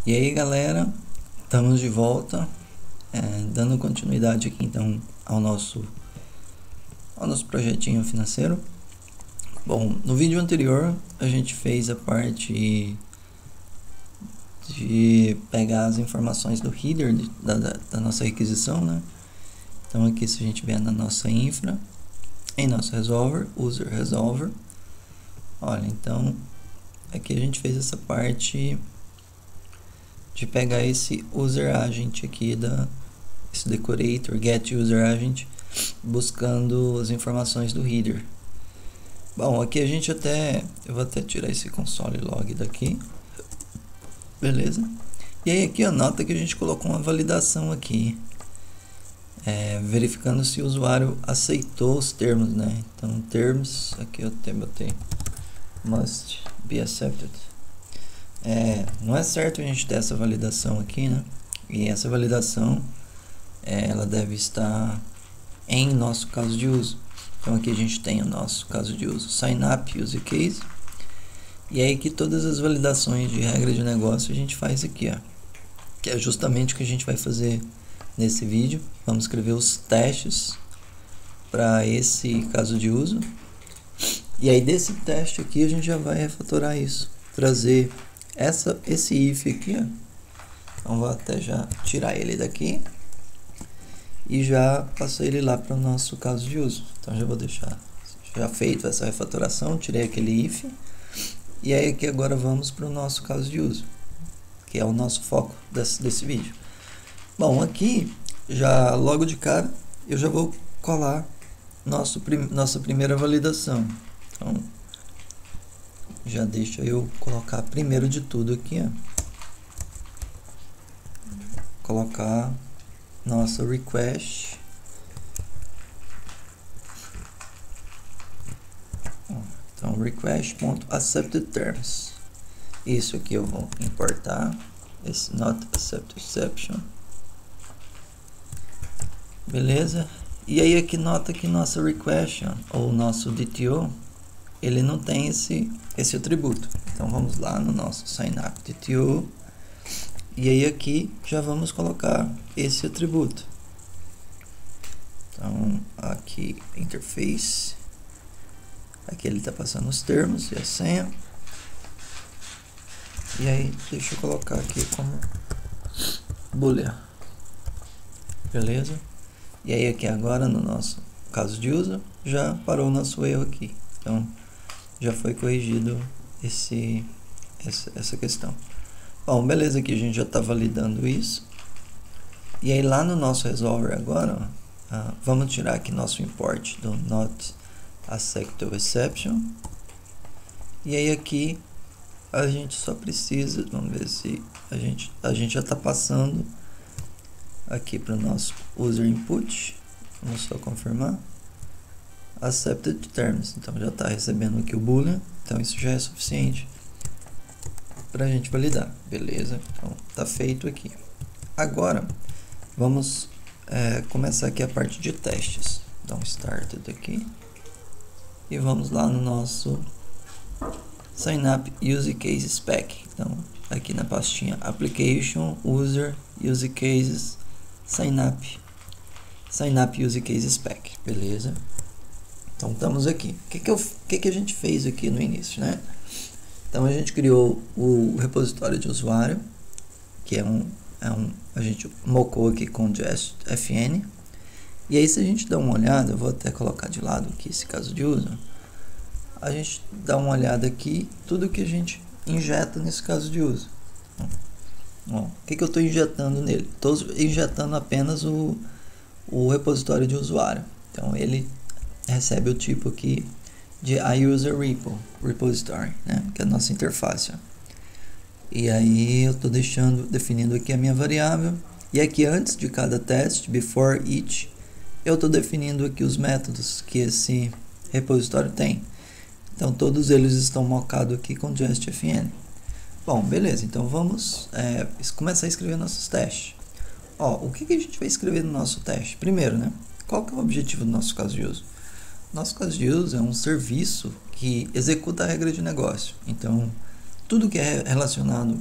E aí, galera, estamos de volta, dando continuidade aqui então ao nosso projetinho financeiro. Bom, no vídeo anterior a gente fez a parte de pegar as informações do header da nossa requisição, né? Então aqui, se a gente vier na nossa infra, em nosso resolver, user resolver, olha, então aqui a gente fez essa parte de pegar esse user agent aqui, esse decorator, get user agent, buscando as informações do header. Bom, aqui eu vou até tirar esse console log daqui, beleza? E aí aqui, ó, nota que a gente colocou uma validação aqui, verificando se o usuário aceitou os termos, né? Então, terms, aqui eu até botei must be accepted. Não é certo a gente ter essa validação aqui, né? E essa validação, ela deve estar em nosso caso de uso. Então aqui a gente tem o nosso caso de uso, sign up use case. E aí que todas as validações de regra de negócio a gente faz aqui, ó. Que é justamente o que a gente vai fazer nesse vídeo. Vamos escrever os testes para esse caso de uso. E aí desse teste aqui a gente já vai refatorar isso, trazer esse if aqui, ó. Então vou até já tirar ele daqui e já passar ele lá para o nosso caso de uso. Então já vou deixar já feito essa refatoração, tirei aquele if. E aí aqui agora vamos para o nosso caso de uso, que é o nosso foco desse vídeo. Bom, aqui já logo de cara eu já vou colar nossa primeira validação. Então já deixa eu colocar primeiro de tudo aqui, ó. Colocar nossa request. Então request.acceptedTerms. Isso aqui eu vou importar esse not accept exception. Beleza? E aí aqui nota que nossa request ou nosso DTO, ele não tem esse atributo. Então vamos lá no nosso signup DTO. E aí aqui já vamos colocar esse atributo. Então aqui interface. Aqui ele está passando os termos e a senha. E aí deixa eu colocar aqui como boolean. Beleza? E aí aqui agora no nosso caso de uso já parou o nosso erro aqui. Então já foi corrigido essa questão. Bom, beleza, aqui a gente já está validando isso. E aí lá no nosso resolver agora, ó, vamos tirar aqui nosso import do not acceptable exception. E aí aqui a gente só precisa, vamos ver se a gente já está passando aqui para o nosso user input. Vamos só confirmar. Accepted terms. Então já está recebendo aqui o boolean. Então isso já é suficiente para a gente validar. Beleza? Então está feito aqui. Agora vamos começar aqui a parte de testes. Então started aqui. E vamos lá no nosso signup use case spec. Então aqui na pastinha application user use cases signup use case spec. Beleza? Então estamos aqui. O que a gente fez aqui no início, né? Então a gente criou o repositório de usuário, que a gente mocou aqui com JSFN. E aí se a gente dá uma olhada, eu vou até colocar de lado aqui esse caso de uso. A gente dá uma olhada aqui, tudo que a gente injeta nesse caso de uso. Bom, o que eu estou injetando nele? Estou injetando apenas o repositório de usuário. Então ele recebe o tipo aqui de iUserRepository, né? Que é a nossa interface. E aí eu estou definindo aqui a minha variável. E aqui antes de cada teste, before each, eu estou definindo aqui os métodos que esse repositório tem. Então todos eles estão mocados aqui com JSFN. Bom, beleza, então vamos começar a escrever nossos testes. Ó, o que a gente vai escrever no nosso teste? Primeiro, né? Qual que é o objetivo do nosso caso de uso? Nosso caso de uso é um serviço que executa a regra de negócio. Então, tudo que é relacionado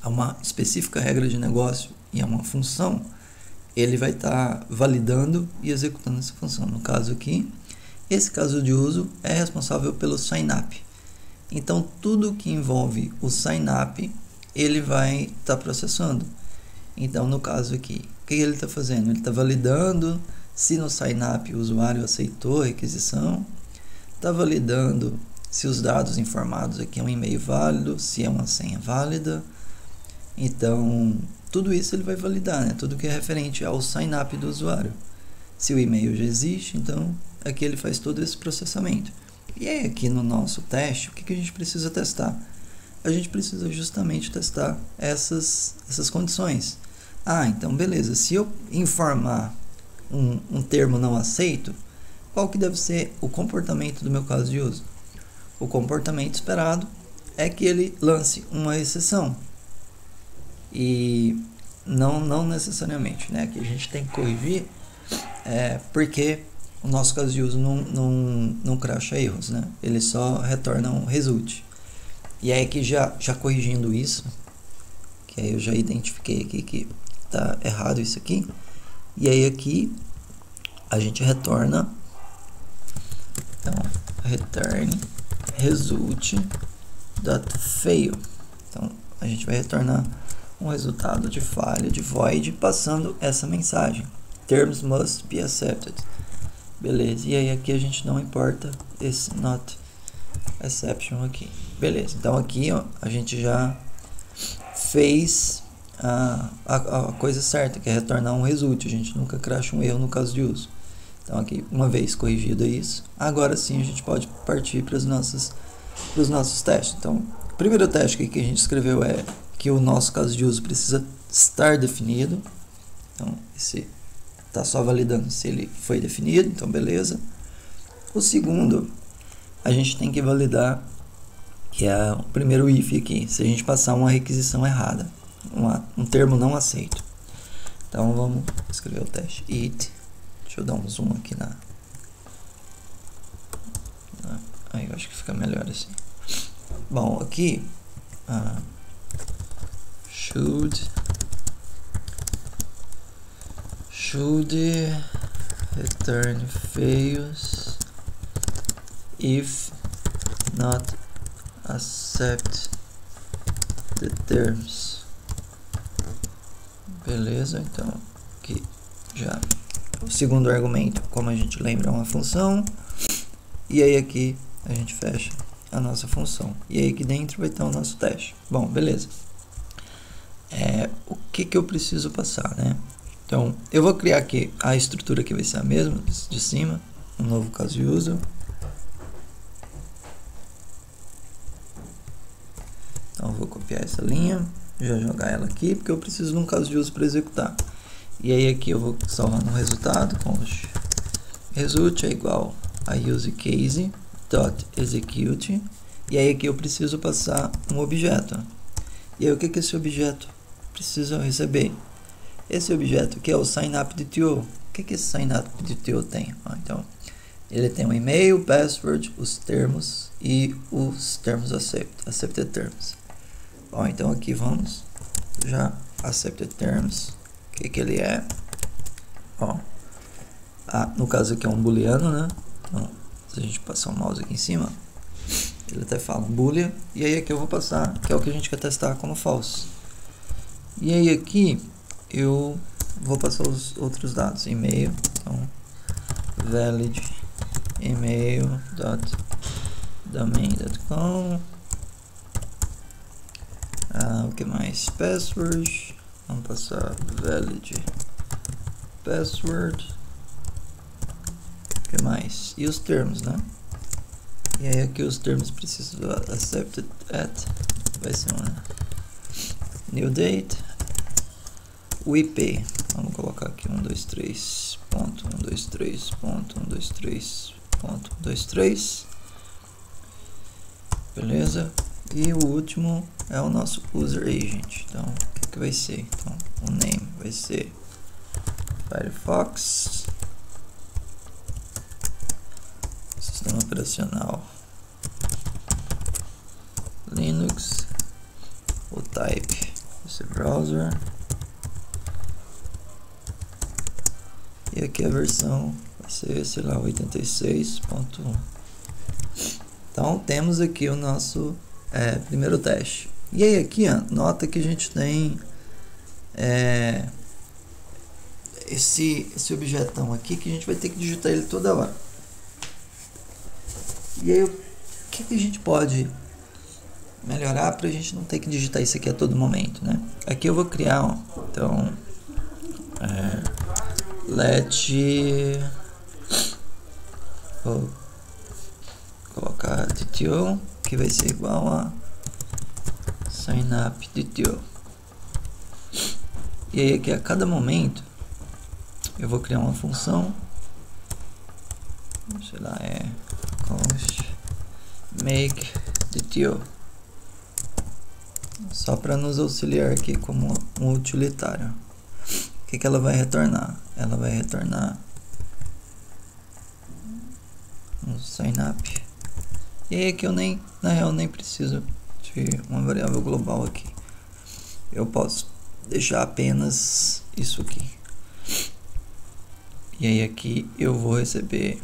a uma específica regra de negócio e a uma função, ele vai estar validando e executando essa função. No caso aqui, esse caso de uso é responsável pelo sign-up. Então, tudo que envolve o sign-up, ele vai estar processando. Então, no caso aqui, o que ele está fazendo? Ele está validando se no sign-up o usuário aceitou a requisição, está validando se os dados informados aqui é um e-mail válido, se é uma senha válida. Então, tudo isso ele vai validar, né? Tudo que é referente ao sign-up do usuário. Se o e-mail já existe, então aqui ele faz todo esse processamento. E aí aqui no nosso teste, o que a gente precisa testar? A gente precisa justamente testar essas condições. Ah, então beleza, se eu informar um termo não aceito, qual que deve ser o comportamento do meu caso de uso? O comportamento esperado é que ele lance uma exceção. E não necessariamente, né? Que a gente tem que corrigir porque o nosso caso de uso não crasha erros, né? Ele só retorna um result. E aí que já corrigindo isso, que aí eu já identifiquei aqui que tá errado isso aqui. E aí aqui a gente retorna, então, return result.fail. Então a gente vai retornar um resultado de falha, de void, passando essa mensagem: terms must be accepted. Beleza, e aí aqui a gente não importa esse not exception aqui. Beleza, então aqui ó, a gente já fez a coisa certa, que é retornar um result. A gente nunca crasha um erro no caso de uso. Então aqui, uma vez corrigido isso, agora sim a gente pode partir para os nossos testes. Então, o primeiro teste que a gente escreveu é que o nosso caso de uso precisa estar definido. Então, esse está só validando se ele foi definido, então beleza. O segundo, a gente tem que validar, que é o primeiro if aqui, se a gente passar uma requisição errada, um termo não aceito. Então vamos escrever o teste it. Deixa eu dar um zoom aqui aí eu acho que fica melhor assim. Bom, aqui should return fails if not accept the terms. Beleza, então aqui já o segundo argumento, como a gente lembra, é uma função. E aí aqui a gente fecha a nossa função. E aí aqui dentro vai estar o nosso teste. Bom, beleza. O que eu preciso passar, né? Então, eu vou criar aqui a estrutura que vai ser a mesma de cima, um novo caso de uso. Então, eu vou copiar essa linha, já jogar ela aqui, porque eu preciso de um caso de uso para executar. E aí aqui eu vou salvar no resultado com result é igual a useCase.execute. E aí aqui eu preciso passar um objeto. E aí o que esse objeto precisa receber? Esse objeto aqui é o sign-up.to. O que esse sign-up.to tem? Então, ele tem um e-mail, password, os termos e os termos accepted terms. Bom, então aqui vamos já accepted terms. O que ele é? Bom, no caso aqui é um booleano, né? Então, se a gente passar o mouse aqui em cima, ele até fala um boolean. E aí aqui eu vou passar, que é o que a gente quer testar como false. E aí aqui eu vou passar os outros dados, e-mail, então valid email.domain.com. O que mais? Password, vamos passar valid password. O que mais? E os termos, né? E aí aqui os termos precisam do accepted at, vai ser uma new date. O IP, vamos colocar aqui 123.123.123.123. Beleza? E o último é o nosso user agent. Então, o que vai ser? Então, o name vai ser Firefox, sistema operacional Linux, o type ser browser. E aqui a versão vai ser, sei lá, 86.1. Então temos aqui o nosso primeiro teste. E aí aqui, ó, nota que a gente tem esse objetão aqui que a gente vai ter que digitar ele toda hora. E aí o que a gente pode melhorar para a gente não ter que digitar isso aqui a todo momento, né? Aqui eu vou criar, então vou colocar DTO, que vai ser igual a signup DTO. E aí aqui a cada momento eu vou criar uma função, sei lá, const make DTO, só para nos auxiliar aqui como um utilitário. O que ela vai retornar? Ela vai retornar um signup. E aí aqui eu na real nem preciso de uma variável global aqui. Eu posso deixar apenas isso aqui. E aí aqui eu vou receber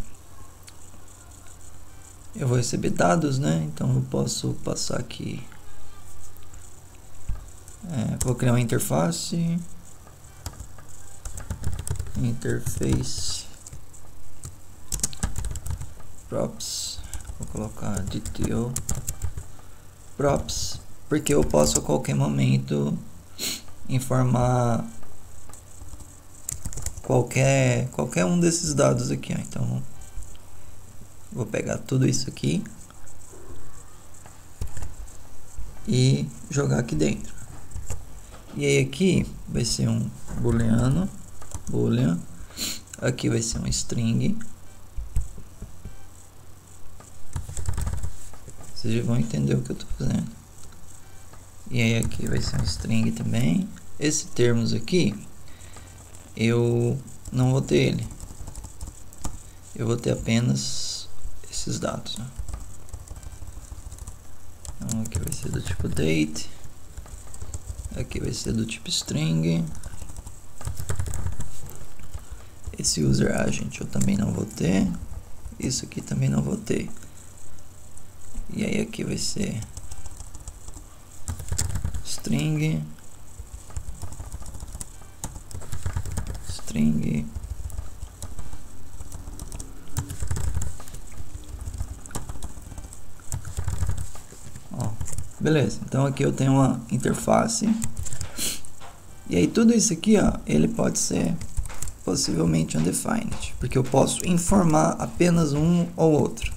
dados, né? Então eu posso passar aqui, vou criar uma interface props, vou colocar DTO props, porque eu posso a qualquer momento informar qualquer um desses dados aqui, ó. Então vou pegar tudo isso aqui e jogar aqui dentro. E aí aqui vai ser um boolean, aqui vai ser um string. Vocês já vão entender o que eu estou fazendo. E aí aqui vai ser um string também. Esse termos aqui eu não vou ter ele, eu vou ter apenas esses dados, né? Então aqui vai ser do tipo date, aqui vai ser do tipo string. Esse user agent eu também não vou ter, isso aqui também não vou ter. E aí aqui vai ser string, ó, beleza. Então aqui eu tenho uma interface. E aí tudo isso aqui, ó, ele pode ser possivelmente undefined, porque eu posso informar apenas um ou outro.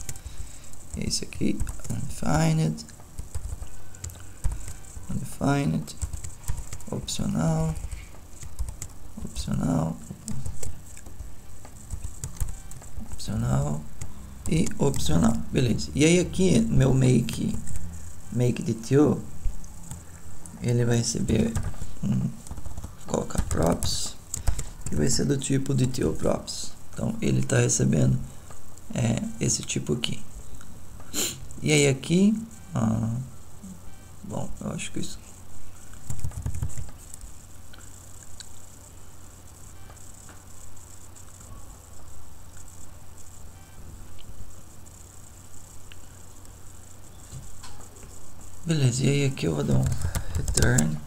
Esse aqui, undefined, opcional e opcional, beleza. E aí aqui meu make DTO, ele vai receber vou colocar props, que vai ser do tipo DTO props. Então ele está recebendo esse tipo aqui. E aí aqui, bom, eu acho que isso. Beleza, e aí aqui eu vou dar um return.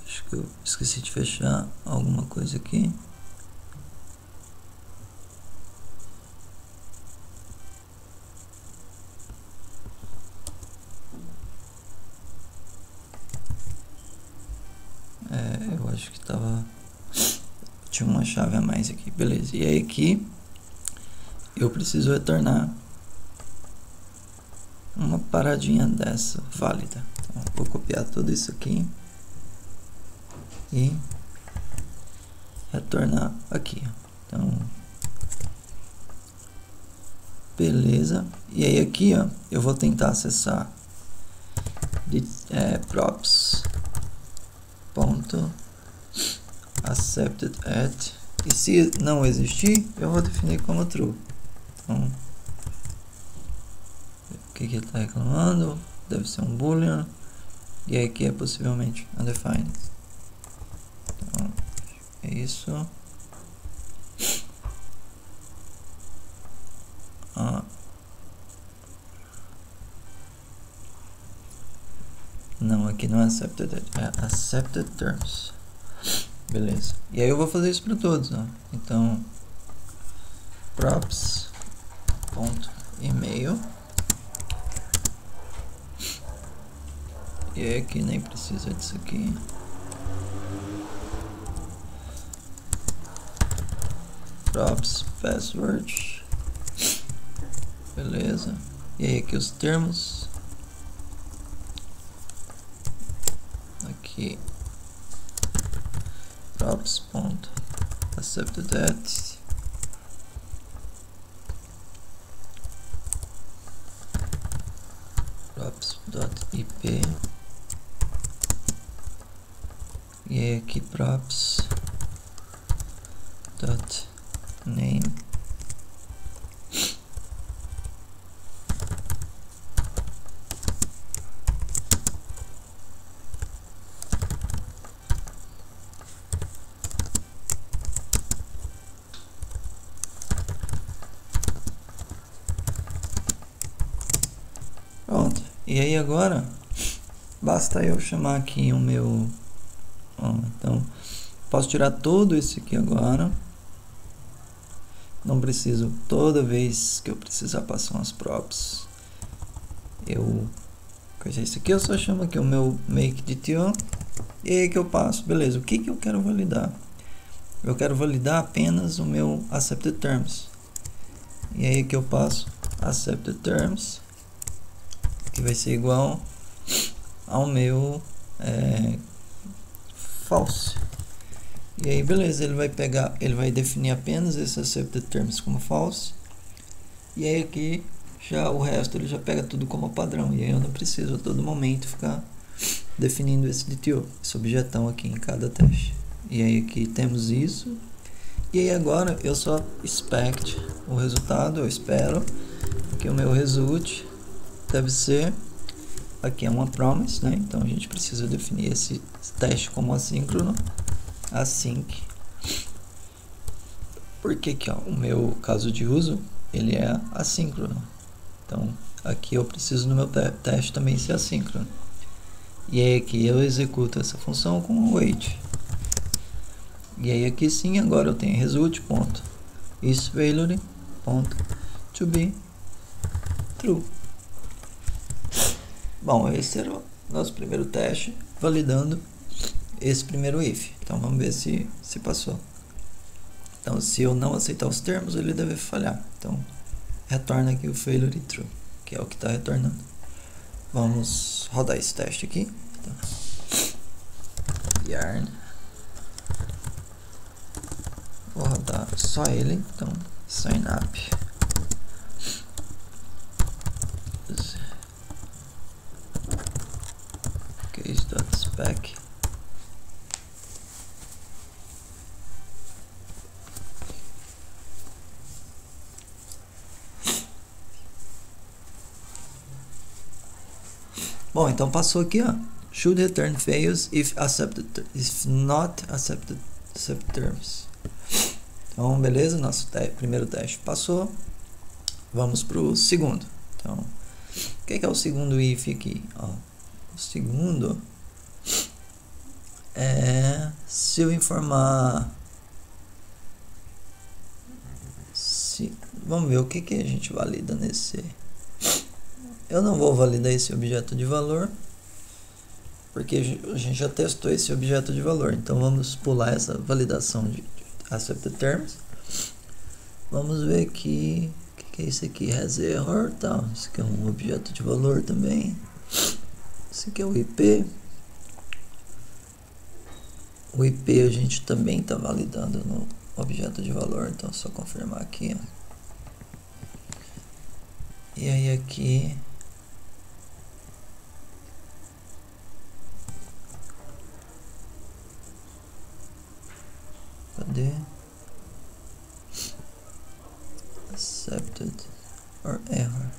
Acho que eu esqueci de fechar alguma coisa aqui. Eu acho que tinha uma chave a mais aqui, beleza. E aí aqui eu preciso retornar uma paradinha dessa válida. Então, vou copiar tudo isso aqui e retornar aqui. Então, beleza. E aí aqui, ó, eu vou tentar acessar props ponto accepted at, e se não existir eu vou definir como true. Então, ok, que ele está reclamando, deve ser um boolean, e aqui é possivelmente undefined. Então, é isso. Não, aqui não é accepted, é accepted terms. Beleza. E aí eu vou fazer isso para todos, ó. Então, props.email. E aí aqui nem precisa disso aqui. Props password. Beleza. E aí aqui os termos. Aqui props.accepted@, props.ip, e aí aqui props.name. Pronto, e aí agora basta eu chamar aqui o meu, então posso tirar todo esse aqui agora, não preciso toda vez que eu precisar passar umas props, eu coisa isso aqui, eu só chamo aqui o meu makeDTO, e aí que eu passo, beleza, o que que eu quero validar? Eu quero validar apenas o meu accepted terms, e aí que eu passo accepted terms, que vai ser igual ao meu false. E aí beleza, ele vai pegar, ele vai definir apenas esse accepted terms como false, e aí aqui já o resto ele já pega tudo como padrão, e aí eu não preciso a todo momento ficar definindo esse DTO, esse objetão aqui em cada teste. E aí aqui temos isso, e aí agora eu só expect o resultado, eu espero que o meu result deve ser, aqui é uma promise, né? Então a gente precisa definir esse teste como assíncrono, async, porque que ó, o meu caso de uso ele é assíncrono, então aqui eu preciso no meu teste também ser assíncrono, e aí aqui eu executo essa função com o wait, e aí aqui sim agora eu tenho result ponto isValue ponto to be true. Bom, esse era o nosso primeiro teste, validando esse primeiro if. Então vamos ver se passou. Então se eu não aceitar os termos, ele deve falhar. Então retorna aqui o failure true, que é o que está retornando. Vamos rodar esse teste aqui. Então, yarn. Vou rodar só ele, então sign up. Case.spec. Bom, então passou aqui, ó. Should return fails if not accepted terms. Então, beleza, nosso primeiro teste passou. Vamos para o segundo. Então, o que é o segundo if aqui? Ó, o segundo é se eu informar. Vamos ver o que a gente valida nesse. Eu não vou validar esse objeto de valor, porque a gente já testou esse objeto de valor. Então vamos pular essa validação de accepted terms. Vamos ver aqui o que é isso aqui, has error, tal. Isso aqui é um objeto de valor também. Esse aqui é o IP. O IP a gente também está validando no objeto de valor, então é só confirmar aqui, ó. E aí aqui cadê? Accepted or error.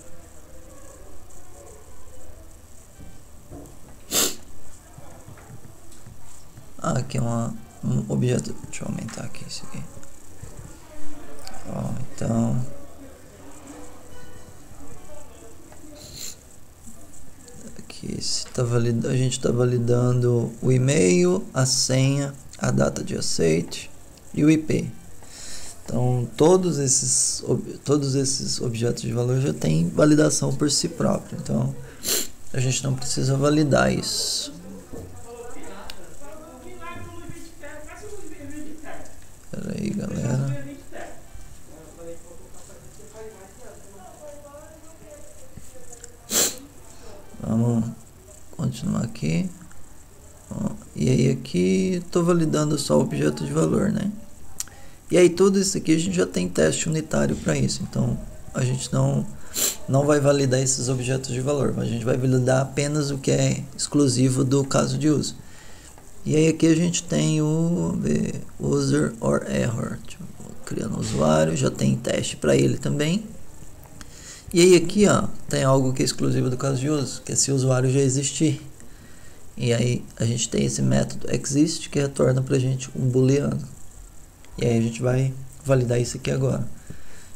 aqui é um objeto. Deixa eu aumentar aqui isso aqui. Ó, então aqui a gente está validando o e-mail, a senha, a data de aceite e o IP. Então todos esses objetos de valor já têm validação por si próprio. Então a gente não precisa validar isso. Espera aí, galera. Vamos continuar aqui. E aí aqui estou validando só o objeto de valor, né? E aí tudo isso aqui a gente já tem teste unitário para isso. Então a gente não vai validar esses objetos de valor, mas a gente vai validar apenas o que é exclusivo do caso de uso. E aí aqui a gente tem o user or error, tipo, criando usuário, já tem teste para ele também. E aí aqui, ó, tem algo que é exclusivo do caso de uso, que é se o usuário já existir. E aí a gente tem esse método exist que retorna pra gente um booleano. E aí a gente vai validar isso aqui agora.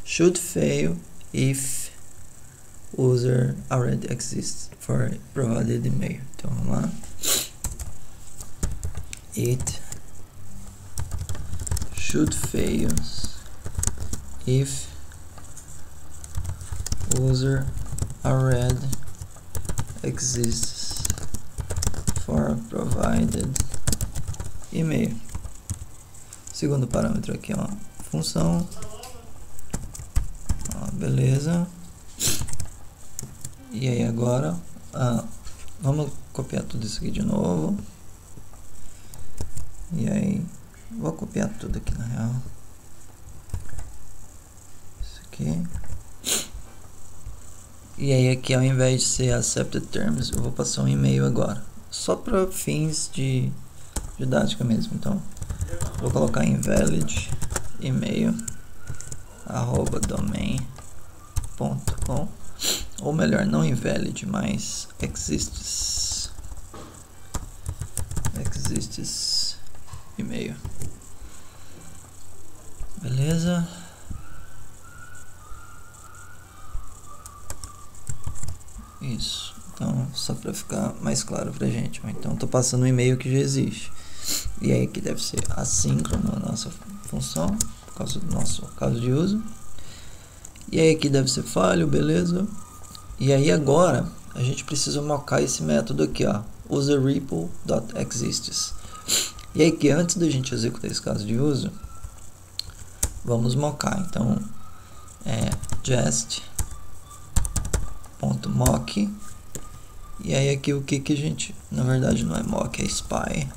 Should fail if user already exists for provided email. Então vamos lá. It should fail if user already exists for provided email. Segundo parâmetro aqui, ó, função. Ó, beleza. E aí agora, vamos copiar tudo isso aqui de novo. E aí, vou copiar tudo aqui na real. Isso aqui. E aí aqui, ao invés de ser accepted terms, eu vou passar um e-mail agora. Só para fins de didática mesmo. Então, vou colocar invalid email @domain.com, ou melhor, não invalid, mas exists e-mail. Beleza? Isso. Então, só para ficar mais claro pra gente. Então, estou passando um e-mail que já existe. E aí que deve ser assíncrono a nossa função, por causa do nosso caso de uso. E aí aqui deve ser falho, beleza. E aí agora a gente precisa mocar esse método aqui, ó, userRipple.exists. E aí que antes da gente executar esse caso de uso, vamos mocar. Então jest.mock. E aí aqui o que a gente, na verdade não é mock, é spy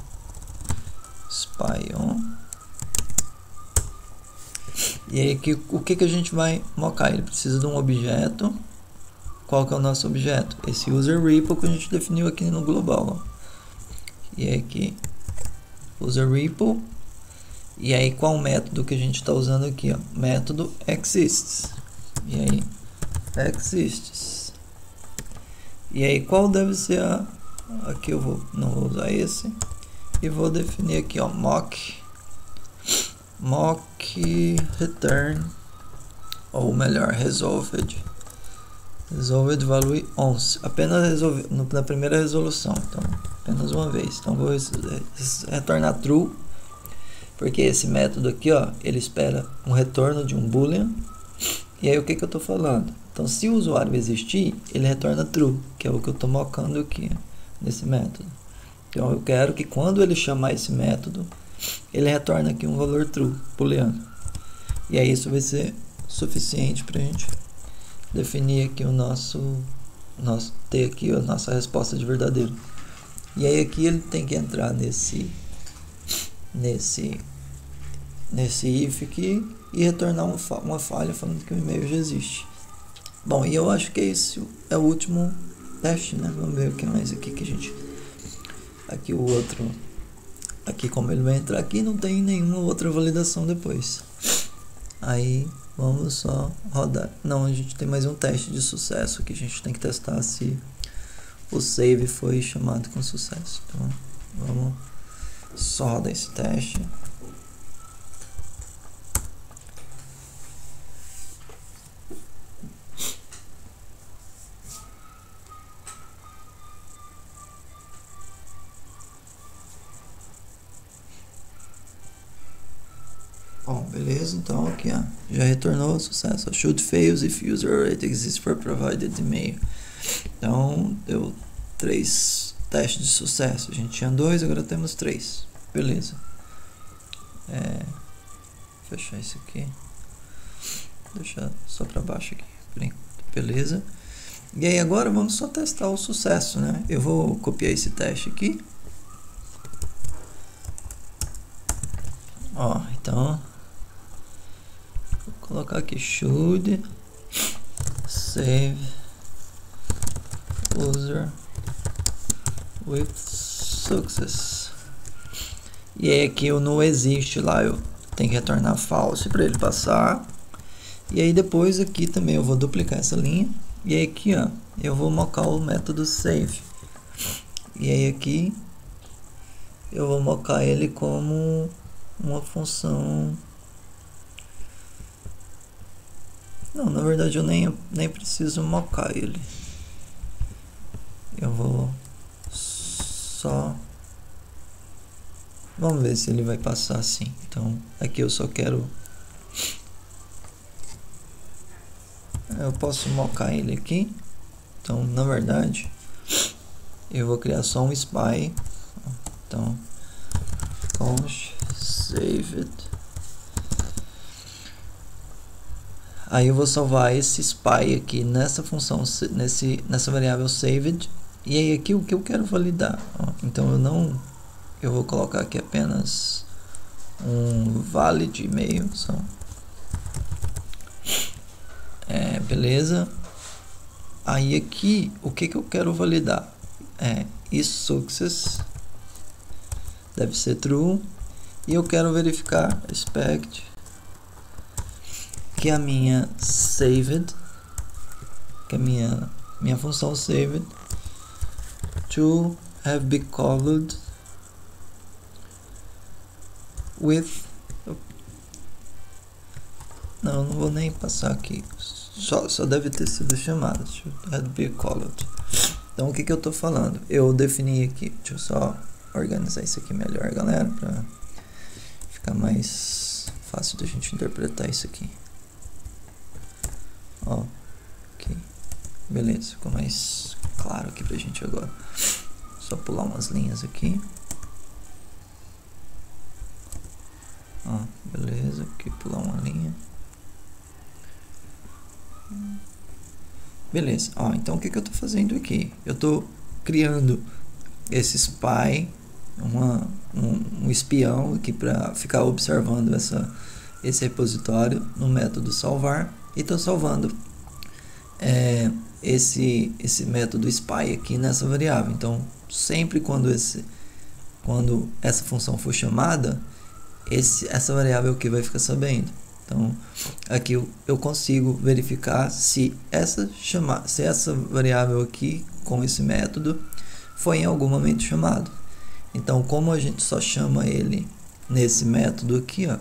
on. E aí aqui, o que a gente vai mocar? Ele precisa de um objeto. Qual que é o nosso objeto? Esse userRipple que a gente definiu aqui no global, ó. E aí aqui userRipple. E aí qual o método que a gente está usando aqui, ó? Método exists. E aí exists. E aí qual deve ser a... Aqui eu não vou usar esse. E vou definir aqui, ó, mock return, ou melhor, resolved value 11. Apenas na primeira resolução, então apenas uma vez. Então vou retornar true, porque esse método aqui, ó, ele espera um retorno de um boolean. E aí o que eu estou falando? Então, se o usuário existir, ele retorna true, que é o que eu estou mocando aqui, ó, nesse método. Então eu quero que quando ele chamar esse método, ele retorna aqui um valor true, booleano. E aí isso vai ser suficiente para a gente definir aqui o ter aqui a nossa resposta de verdadeiro. E aí aqui ele tem que entrar nesse if aqui e retornar uma falha falando que o e-mail já existe. Bom, e eu acho que esse é o último teste, né? Vamos ver o que mais aqui que a gente... Aqui o outro, aqui como ele vai entrar aqui, não tem nenhuma outra validação depois. Aí vamos só rodar. Não, a gente tem mais um teste de sucesso que a gente tem que testar se o save foi chamado com sucesso. Então vamos Só roda esse teste. Bom, beleza, então aqui ó, já retornou o sucesso. Should fails if user already exists for provided email. Então deu 3 testes de sucesso. A gente tinha 2, agora temos 3. Beleza. Fechar isso aqui. Deixar só para baixo aqui. Por enquanto. Beleza. E aí agora vamos só testar o sucesso, né? Eu vou copiar esse teste aqui. Ó, então vou colocar aqui should save user with success. E aí aqui o não existe lá, eu tenho que retornar false para ele passar. E aí depois aqui também eu vou duplicar essa linha. E aí aqui ó, eu vou mocar o método save. E aí aqui eu vou mocar ele como uma função. Não, na verdade eu nem preciso mocar ele. Eu vou só... Vamos ver se ele vai passar assim. Então aqui eu só quero... Eu posso mocar ele aqui. Então na verdade eu vou criar só um spy. Então const saved. Aí eu vou salvar esse spy aqui nessa função, nessa variável saved. E aí aqui o que eu quero validar. Então eu vou colocar aqui apenas um valid e-mail só. Beleza. Aí aqui o que eu quero validar is success deve ser true, e eu quero verificar expect que a minha saved, que a minha função saved to have been called with... Não vou nem passar aqui, só deve ter sido chamado should have been called. Então o que eu tô falando? Eu defini aqui, deixa eu só organizar isso aqui melhor, galera, para ficar mais fácil da gente interpretar isso aqui. Ó, ok, beleza, ficou mais claro aqui pra gente agora. Só pular umas linhas aqui. Ó, beleza, aqui pular uma linha. Beleza, ó, então o que eu tô fazendo aqui? Eu tô criando esse spy, um espião aqui para ficar observando esse repositório no método salvar, e tô salvando esse método spy aqui nessa variável. Então sempre quando essa função for chamada, essa variável aqui vai ficar sabendo. Então aqui eu consigo verificar se essa variável aqui com esse método foi em algum momento chamado. Então como a gente só chama ele nesse método aqui, ó,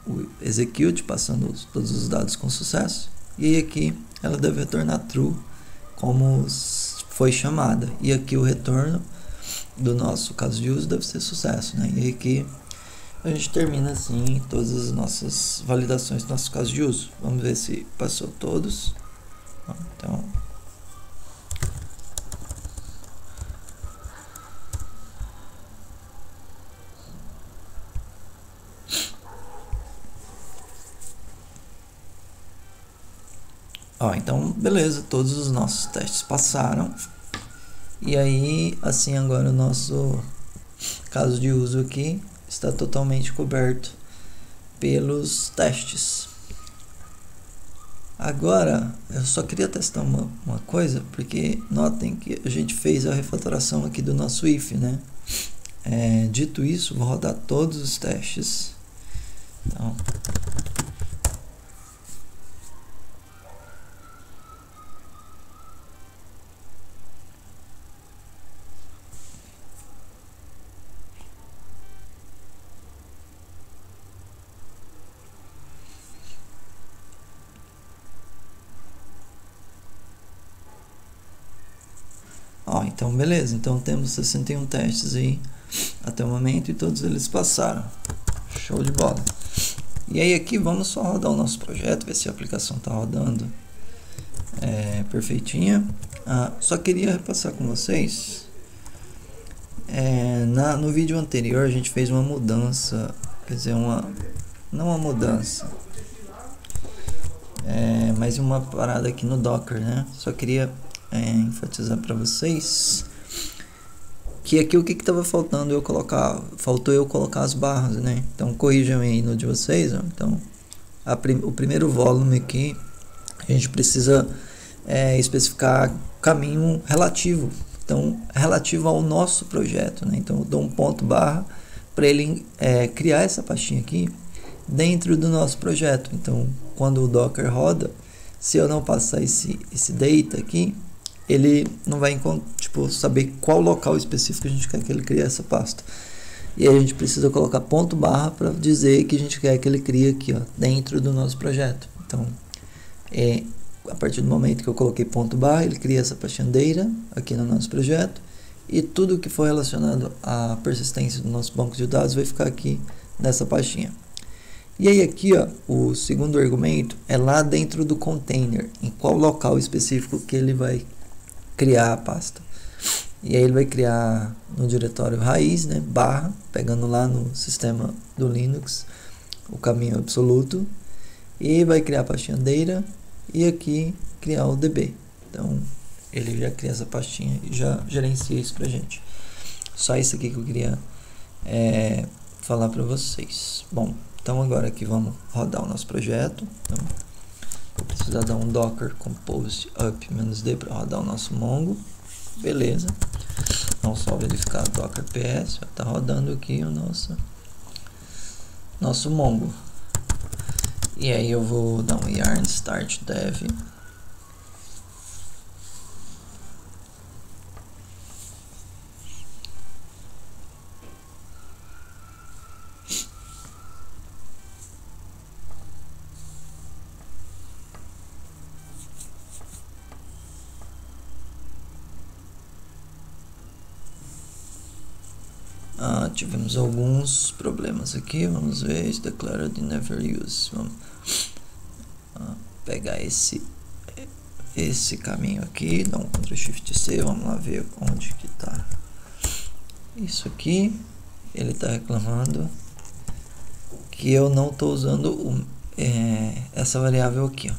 o execute, passando todos os dados com sucesso, e aqui ela deve retornar true como foi chamada, e aqui o retorno do nosso caso de uso deve ser sucesso, né? E aqui a gente termina assim todas as nossas validações do nosso caso de uso. Vamos ver se passou todos. Então então beleza, todos os nossos testes passaram. E aí assim agora o nosso caso de uso aqui está totalmente coberto pelos testes. Agora eu só queria testar uma coisa, porque notem que a gente fez a refatoração aqui do nosso if, né? Dito isso, vou rodar todos os testes. Então Ó, então beleza, então temos 61 testes aí até o momento e todos eles passaram. Show de bola. E aí aqui vamos só rodar o nosso projeto, ver se a aplicação está rodando perfeitinha. Só queria repassar com vocês, no vídeo anterior a gente fez uma mudança, quer dizer, não uma mudança, mas uma parada aqui no Docker, né? Só queria enfatizar para vocês que aqui o que estava faltando faltou eu colocar as barras, né? Então corrijam aí no de vocês, ó. Então o primeiro volume aqui a gente precisa especificar caminho relativo, então relativo ao nosso projeto, né? Então eu dou um ponto barra para ele criar essa pastinha aqui dentro do nosso projeto. Então quando o Docker roda, se eu não passar esse data aqui, ele não vai saber qual local específico a gente quer que ele crie essa pasta. E aí a gente precisa colocar ponto barra para dizer que a gente quer que ele crie aqui, ó, dentro do nosso projeto. Então a partir do momento que eu coloquei ponto barra, ele cria essa pastinha data aqui no nosso projeto, e tudo que for relacionado à persistência do nosso banco de dados vai ficar aqui nessa pastinha. E aí aqui, ó, o segundo argumento é lá dentro do container, em qual local específico que ele vai criar a pasta. E aí ele vai criar no diretório raiz, né, barra, pegando lá no sistema do Linux o caminho absoluto, e vai criar a pastinha data e aqui criar o DB. Então ele já cria essa pastinha e já gerencia isso pra gente. Só isso aqui que eu queria falar para vocês. Bom, então agora aqui vamos rodar o nosso projeto. Então, vou precisar dar um docker compose up -d para rodar o nosso Mongo. Beleza. Então só verificar docker ps, está rodando aqui o nosso Mongo. E aí eu vou dar um yarn start dev. Tivemos alguns problemas aqui, vamos ver, is declared never use. Vamos pegar esse caminho aqui, dar um Ctrl Shift C, vamos lá ver onde que tá isso aqui. Ele está reclamando que eu não estou usando essa variável aqui, ó.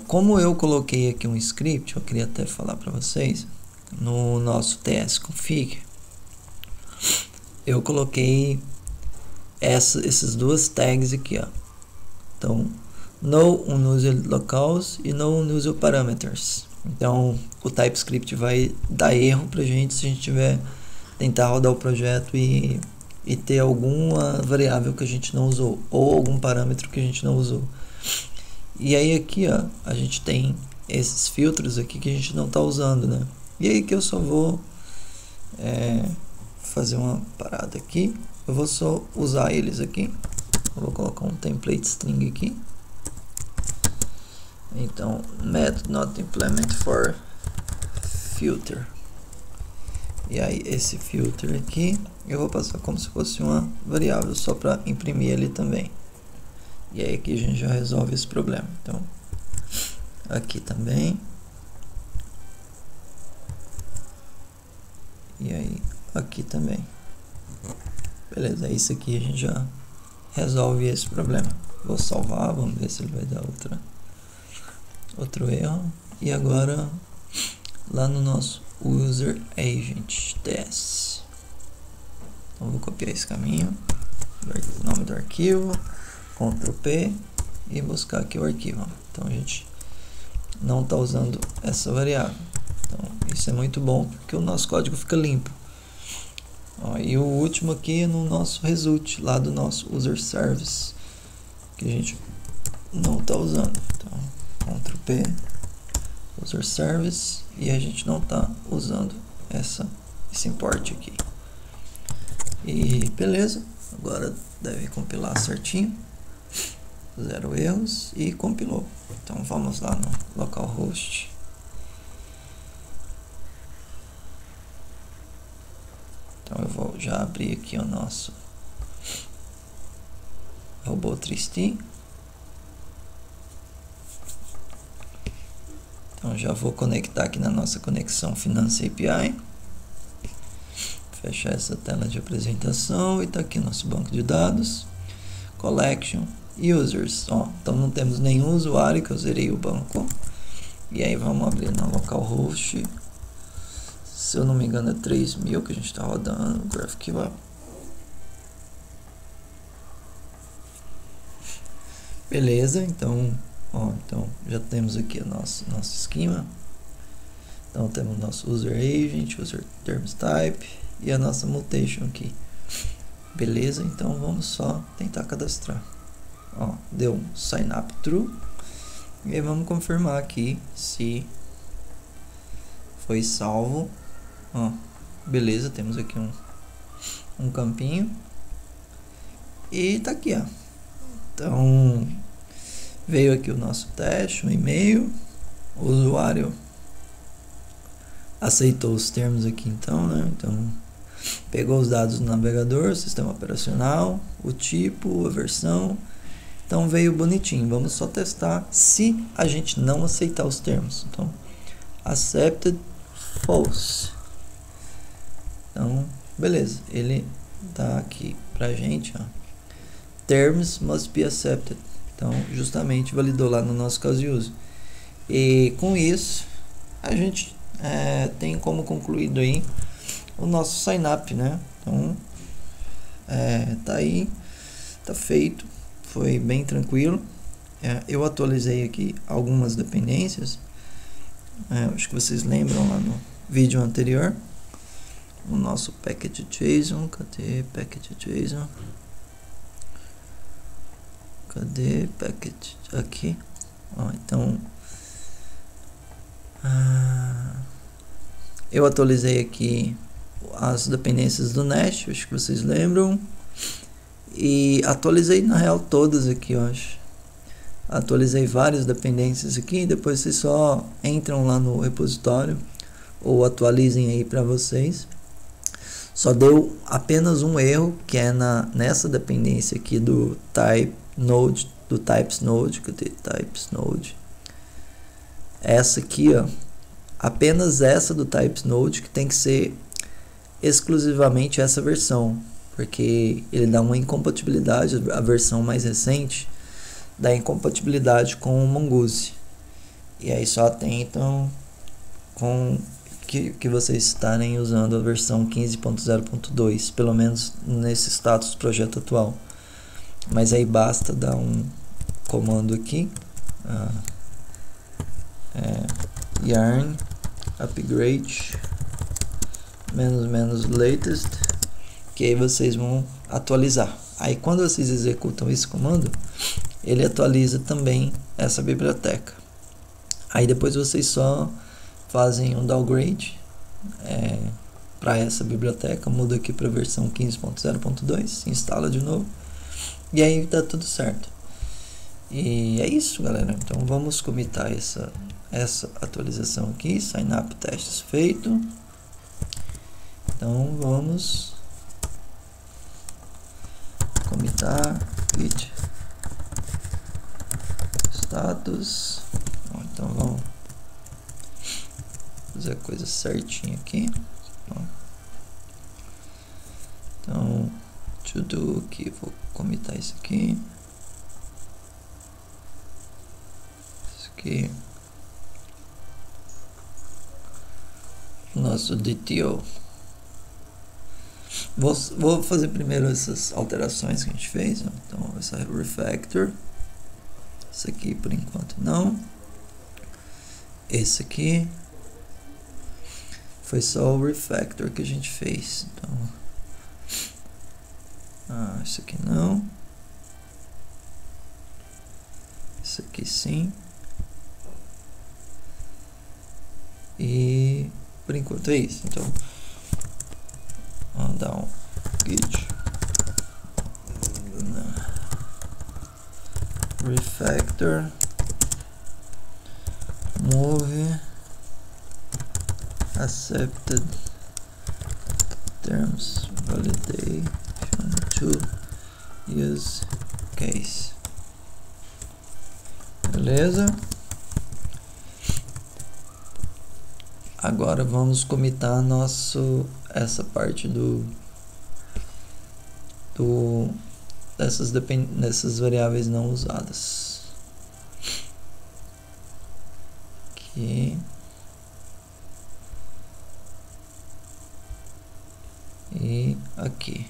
Como eu coloquei aqui um script, eu queria até falar para vocês, no nosso tsconfig, eu coloquei essas duas tags aqui, ó. Então, no unused locals e no unused parameters. Então, o TypeScript vai dar erro pra gente se a gente tiver tentar rodar o projeto e ter alguma variável que a gente não usou ou algum parâmetro que a gente não usou. E aí aqui, ó, a gente tem esses filtros aqui que a gente não está usando, né? E aí que eu só vou fazer uma parada aqui. Eu vou só usar eles aqui. Eu vou colocar um template string aqui. Então, method not implement for filter. E aí esse filter aqui eu vou passar como se fosse uma variável só para imprimir ele também. E aí aqui a gente já resolve esse problema. Então, aqui também. E aí aqui também. Beleza, isso aqui a gente já resolve esse problema. Vou salvar, vamos ver se ele vai dar outro erro. E agora lá no nosso user agent test. Então vou copiar esse caminho, o nome do arquivo, Ctrl P e buscar aqui o arquivo. Então a gente não está usando essa variável. Então isso é muito bom porque o nosso código fica limpo. Ó, e o último aqui é no nosso result, lá do nosso user service, que a gente não está usando. Então Ctrl P, user service, e a gente não está usando esse import aqui. E beleza, agora deve compilar certinho, 0 erros, e compilou. Então vamos lá no localhost Então eu vou já abrir aqui o nosso robô Tristy. Então já vou conectar aqui na nossa conexão Finance API. Fechar essa tela de apresentação e tá aqui nosso banco de dados. Collection, Users. Ó, então não temos nenhum usuário que eu zerei o banco. E aí vamos abrir na localhost. Se eu não me engano é 3000 que a gente está rodando o GraphQL. Beleza, então, ó, então já temos aqui o nosso esquema. Então temos nosso user agent, user terms type e a nossa mutation aqui. Beleza, então vamos só tentar cadastrar. Ó, deu um sign up true. E aí vamos confirmar aqui se foi salvo. Ó, beleza, temos aqui um campinho. E tá aqui, ó. Então veio aqui o nosso teste, um e-mail. O usuário aceitou os termos aqui, então, né? Então pegou os dados do navegador, sistema operacional, o tipo, a versão. Então veio bonitinho. Vamos só testar se a gente não aceitar os termos. Então, accepted false. Então, beleza. Ele tá aqui pra gente, ó. Terms must be accepted. Então, justamente validou lá no nosso caso de uso. E com isso, a gente tem como concluído aí o nosso sign up, né? Então, tá aí, tá feito. Foi bem tranquilo. Eu atualizei aqui algumas dependências. Acho que vocês lembram lá no vídeo anterior. O nosso package.json. Cadê package.json? Cadê package? Aqui. Ó, então, eu atualizei aqui as dependências do Nest. Acho que vocês lembram. E atualizei na real todas aqui, eu acho. Atualizei várias dependências aqui. Depois vocês só entram lá no repositório ou atualizem aí para vocês. Só deu apenas um erro, que é nessa dependência aqui do type node, do types node. Cadê types node? Essa aqui, ó. Apenas essa do types node que tem que ser exclusivamente essa versão. Porque ele dá uma incompatibilidade, a versão mais recente dá incompatibilidade com o Mongoose. E aí só atentam com que vocês estarem usando a versão 15.0.2, pelo menos nesse status do projeto atual. Mas aí basta dar um comando aqui, yarn upgrade --latest, que aí vocês vão atualizar. Aí quando vocês executam esse comando, ele atualiza também essa biblioteca. Aí depois vocês só fazem um downgrade para essa biblioteca, muda aqui para a versão 15.0.2, instala de novo e aí tá tudo certo. E é isso, galera. Então vamos commitar essa atualização aqui. Sign up testes feito. Então vamos commitar git status. Então vamos fazer a coisa certinha aqui. Então to do aqui, vou commitar isso aqui. Isso aqui. Nosso DTO. Vou fazer primeiro essas alterações que a gente fez. Então, essa refactor. Esse aqui por enquanto não. Esse aqui foi só o refactor que a gente fez. Então, isso aqui não. Isso aqui sim. E por enquanto é isso. Então, vamos dar um git refactor move accepted terms validation to use case. Beleza? Agora vamos comitar essa parte dessas variáveis não usadas. Aqui. E aqui.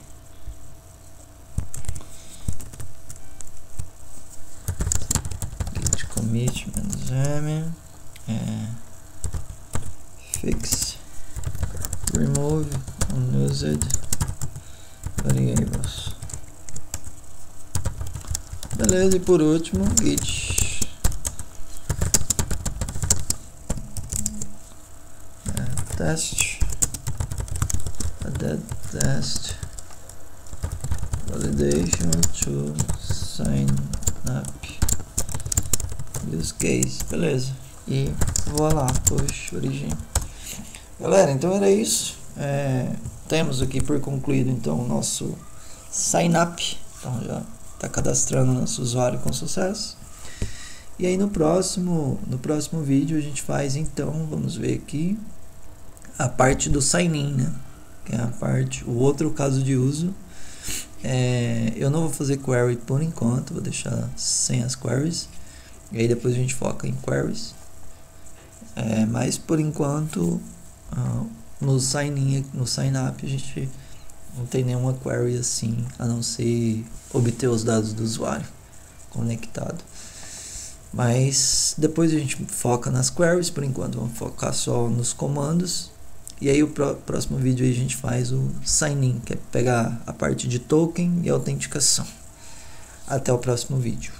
Git commit -m fix remove unused variables. Beleza, e por último, git test test validation to sign up use case. Beleza, e vou lá, push origin. Galera, então era isso. Temos aqui por concluído então o nosso sign up. Então já está cadastrando nosso usuário com sucesso. E aí no próximo vídeo a gente faz então, vamos ver aqui, a parte do sign-in, né? Que é o outro caso de uso. Eu não vou fazer query por enquanto, vou deixar sem as queries. E aí depois a gente foca em queries. Mas por enquanto, no sign-in, no sign-up, a gente não tem nenhuma query assim, a não ser obter os dados do usuário conectado. Mas depois a gente foca nas queries, por enquanto vamos focar só nos comandos. E aí o próximo vídeo aí a gente faz o sign-in, que é pegar a parte de token e autenticação. Até o próximo vídeo.